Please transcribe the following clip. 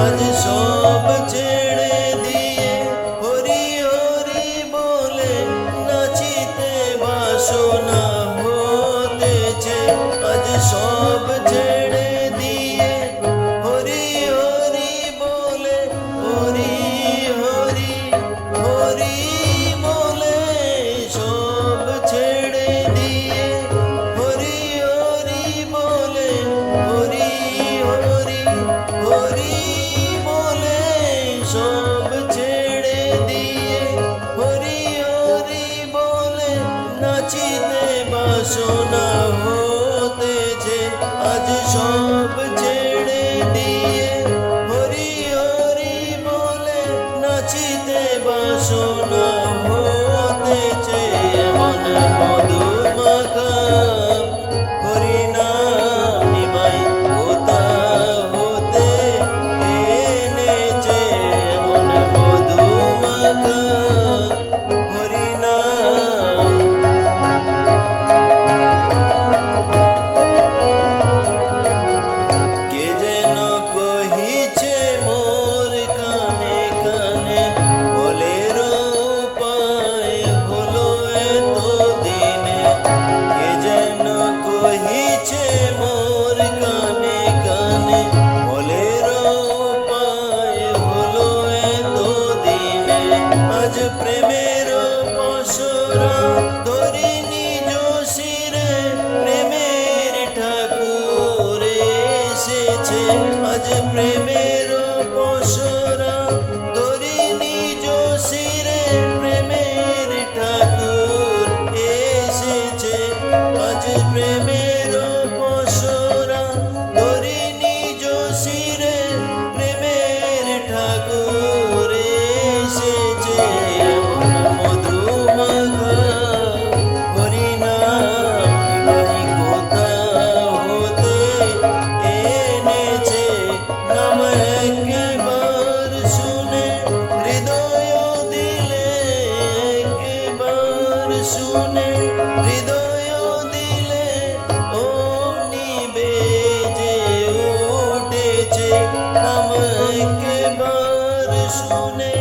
আজ সব ছেড়ে দিয়ে হরি হরি বলে নাচিতে বাসনা হতেছে। আজ সব ছেড়ে দিয়ে হরি হরি বলে হরি হরি হরি বলে সব ছেড়ে দিয়ে হরি হরি বলে হরি হরি হরি বলে সব ছেড়ে দিয়ে হরি হরি বলে নাচিতে বাসনা হতেছে। আজ সব ছেড়ে দিয়ে হরি হরি বলে নাচিতে বাসনা হতেছে। এমন মধু মাখা হরি নাম নিমাই কোথা হতে এনেছে। এমন মধু মাখা হরি নাম। কে যেন কহিছে মোর কানে কানে বলের উপায় হলো এত দিনে। কে যেন কহিছে মোর কানে কানে বলের উপায় হলো এত দিনে। আজ প্রেমের পসরা ধরি নিজ শিরে প্রেমের ঠাকুর এসেছে। আজ প্রেমের পসরা ধরি নিজ শিরে প্রেমের ঠাকুর এসেছে। আজ প্রেমের পসরা ধরি নিজ শিরে প্রেমের ঠাকুর এসেছে। এমন মধু মাখা হরি নাম নিমাই কোথা হতে এনেছে। নাম একবার শুনে হৃদয় দিলে একবার শুনে হৃদয় দিলে অমনি বেজে উঠেছে। নাম একবার শুনে